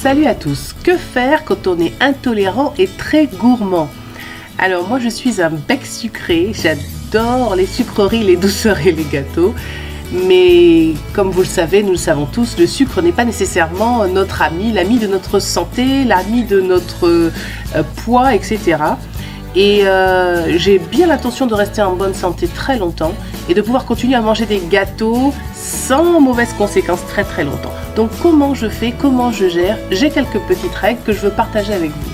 Salut à tous, que faire quand on est intolérant et très gourmand? Alors moi je suis un bec sucré, j'adore les sucreries, les douceurs et les gâteaux. Mais comme vous le savez, nous le savons tous, le sucre n'est pas nécessairement notre ami, l'ami de notre santé, l'ami de notre poids, etc. Et j'ai bien l'intention de rester en bonne santé très longtemps et de pouvoir continuer à manger des gâteaux sans mauvaises conséquences très très longtemps. Donc comment je fais, comment je gère? J'ai quelques petites règles que je veux partager avec vous.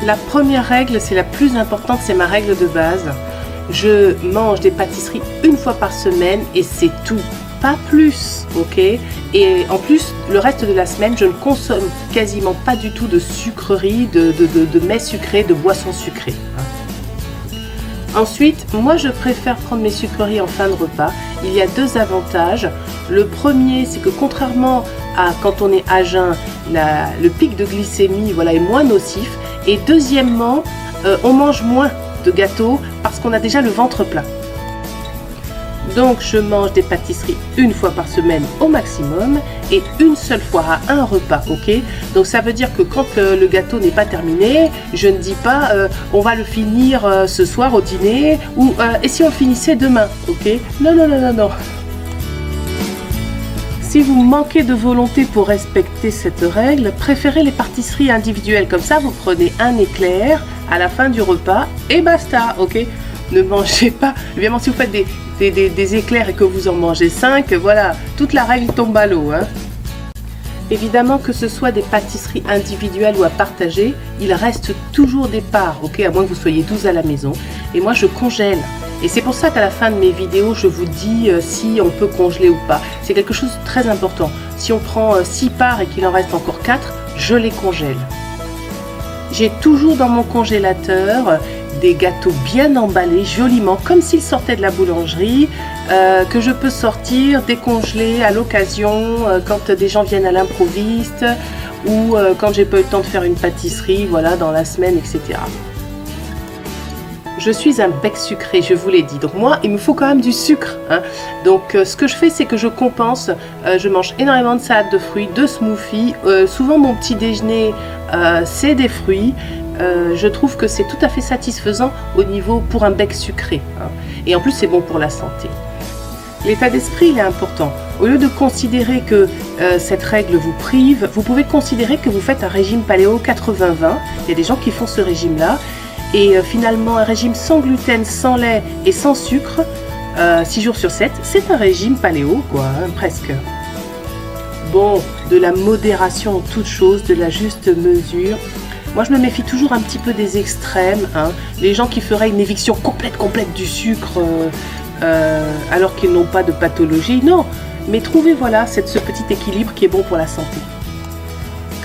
La première règle, c'est la plus importante, c'est ma règle de base. Je mange des pâtisseries une fois par semaine et c'est tout, pas plus, ok? Et en plus, le reste de la semaine, je ne consomme quasiment pas du tout de sucreries, de mets sucrés, de boissons sucrées. Ensuite, moi je préfère prendre mes sucreries en fin de repas. Il y a deux avantages. Le premier, c'est que contrairement à quand on est à jeun, le pic de glycémie est moins nocif. Et deuxièmement, on mange moins de gâteaux parce qu'on a déjà le ventre plein. Donc je mange des pâtisseries une fois par semaine au maximum et une seule fois à un repas, ok? Donc ça veut dire que quand le gâteau n'est pas terminé, je ne dis pas on va le finir ce soir au dîner ou et si on le finissait demain, ok? Non, non, non, non, non. Si vous manquez de volonté pour respecter cette règle, préférez les pâtisseries individuelles. Comme ça, vous prenez un éclair à la fin du repas et basta, ok? Ne mangez pas. Évidemment, si vous faites des éclairs et que vous en mangez 5, voilà, toute la règle tombe à l'eau. Évidemment, que ce soit des pâtisseries individuelles ou à partager, il reste toujours des parts, ok? À moins que vous soyez 12 à la maison. Et moi, je congèle. Et c'est pour ça qu'à la fin de mes vidéos, je vous dis si on peut congeler ou pas. C'est quelque chose de très important. Si on prend 6 parts et qu'il en reste encore 4, je les congèle. J'ai toujours dans mon congélateur des gâteaux bien emballés, joliment, comme s'ils sortaient de la boulangerie, que je peux sortir, décongeler à l'occasion, quand des gens viennent à l'improviste, ou quand j'ai pas eu le temps de faire une pâtisserie, dans la semaine, etc. Je suis un bec sucré, je vous l'ai dit. Donc moi, il me faut quand même du sucre. Donc ce que je fais, c'est que je compense. Je mange énormément de salade de fruits, de smoothies. Souvent, mon petit déjeuner, c'est des fruits. Je trouve que c'est tout à fait satisfaisant pour un bec sucré. Et en plus, c'est bon pour la santé. L'état d'esprit, il est important. Au lieu de considérer que cette règle vous prive, vous pouvez considérer que vous faites un régime paléo 80-20. Il y a des gens qui font ce régime-là. Et finalement, un régime sans gluten, sans lait et sans sucre, 6 jours sur 7, c'est un régime paléo, presque. Bon, de la modération en toute chose, de la juste mesure. Moi, je me méfie toujours un petit peu des extrêmes. Les gens qui feraient une éviction complète du sucre alors qu'ils n'ont pas de pathologie. Non, mais trouvez ce petit équilibre qui est bon pour la santé.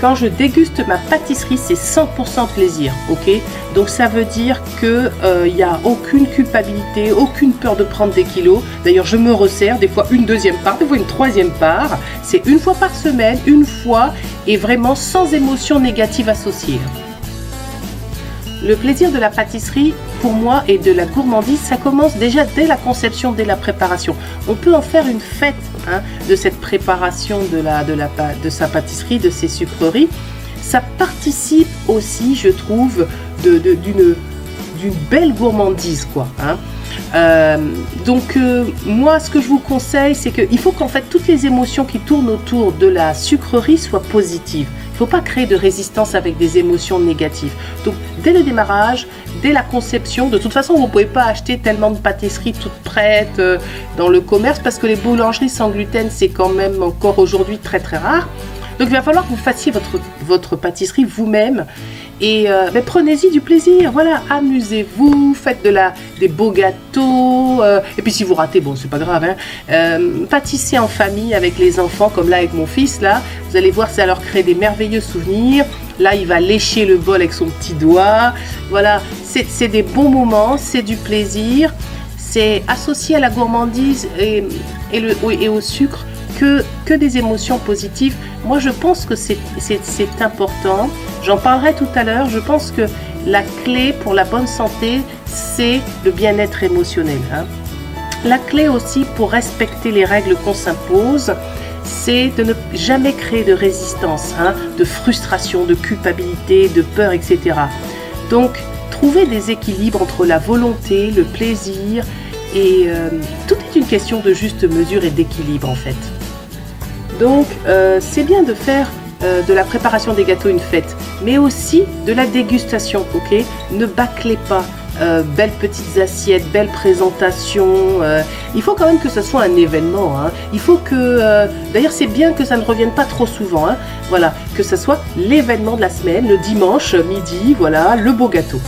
Quand je déguste ma pâtisserie, c'est 100% plaisir, ok? Donc ça veut dire qu'il n'y a aucune culpabilité, aucune peur de prendre des kilos. D'ailleurs, je me resserre, des fois une deuxième part, des fois une troisième part. C'est une fois par semaine, une fois, et vraiment sans émotion négative associée. Le plaisir de la pâtisserie, pour moi, et de la gourmandise, ça commence déjà dès la conception, dès la préparation. On peut en faire une fête de cette préparation de sa pâtisserie, de ses sucreries. Ça participe aussi, je trouve, d'une belle gourmandise, Donc moi, ce que je vous conseille, c'est qu'il faut qu'en fait toutes les émotions qui tournent autour de la sucrerie soient positives. Il ne faut pas créer de résistance avec des émotions négatives. Donc dès le démarrage, dès la conception, de toute façon vous ne pouvez pas acheter tellement de pâtisseries toutes prêtes dans le commerce parce que les boulangeries sans gluten, c'est quand même encore aujourd'hui très très rare. Donc il va falloir que vous fassiez votre pâtisserie vous-même et prenez-y du plaisir, amusez-vous, faites des beaux gâteaux, et puis si vous ratez, bon c'est pas grave, pâtissez en famille avec les enfants, comme là avec mon fils, vous allez voir, ça leur crée des merveilleux souvenirs. Là il va lécher le bol avec son petit doigt, c'est des bons moments, c'est du plaisir, c'est associé à la gourmandise et au sucre que des émotions positives. Moi je pense que c'est important, j'en parlerai tout à l'heure. Je pense que la clé pour la bonne santé, c'est le bien-être émotionnel. La clé aussi pour respecter les règles qu'on s'impose, c'est de ne jamais créer de résistance, hein, de frustration, de culpabilité, de peur, etc. Donc, trouver des équilibres entre la volonté, le plaisir, et tout est une question de juste mesure et d'équilibre en fait. Donc, c'est bien de faire de la préparation des gâteaux une fête, mais aussi de la dégustation, ok? Ne bâclez pas. Belles petites assiettes, belle présentation. Il faut quand même que ce soit un événement. Hein. Il faut que... D'ailleurs, c'est bien que ça ne revienne pas trop souvent. Hein. Voilà, que ce soit l'événement de la semaine, le dimanche midi, voilà, le beau gâteau.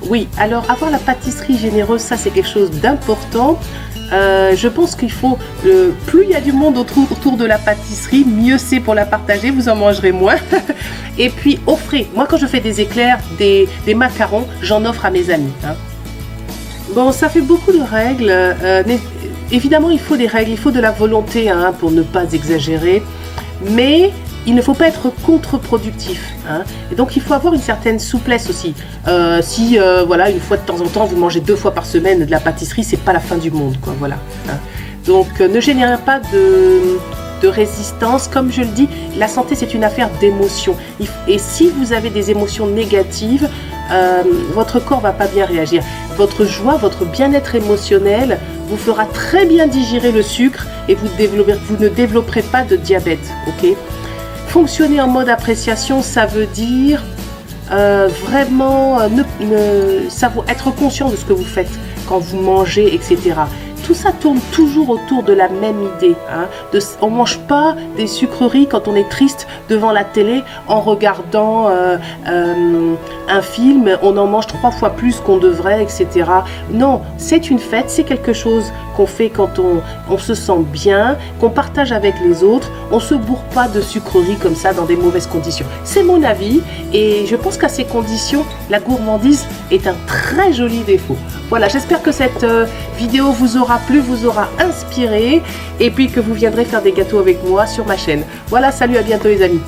Oui, alors avoir la pâtisserie généreuse, ça c'est quelque chose d'important. Je pense qu'il faut, plus il y a du monde autour de la pâtisserie, mieux c'est pour la partager, vous en mangerez moins. Et puis offrez, moi quand je fais des éclairs, des macarons, j'en offre à mes amis. Hein. Bon, ça fait beaucoup de règles, évidemment il faut des règles, il faut de la volonté hein, pour ne pas exagérer, mais il ne faut pas être contre-productif. Hein. Et donc il faut avoir une certaine souplesse aussi. Si voilà, une fois de temps en temps vous mangez 2 fois par semaine de la pâtisserie, c'est pas la fin du monde, quoi. Voilà. Hein. Donc ne générez pas de résistance. Comme je le dis, la santé c'est une affaire d'émotions. Et si vous avez des émotions négatives, votre corps va pas bien réagir. Votre joie, votre bien-être émotionnel vous fera très bien digérer le sucre et vous ne développerez pas de diabète. Ok. Fonctionner en mode appréciation, ça veut dire vraiment être conscient de ce que vous faites quand vous mangez, etc. Tout ça tourne toujours autour de la même idée. Hein, on ne mange pas des sucreries quand on est triste devant la télé en regardant un film. On en mange 3 fois plus qu'on devrait, etc. Non, c'est une fête, c'est quelque chose qu'on fait quand on se sent bien, qu'on partage avec les autres. On ne se bourre pas de sucreries comme ça dans des mauvaises conditions. C'est mon avis et je pense qu'à ces conditions, la gourmandise est un très joli défaut. Voilà, j'espère que cette vidéo vous aura plu, vous aura inspiré et puis que vous viendrez faire des gâteaux avec moi sur ma chaîne. Voilà, salut, à bientôt les amis.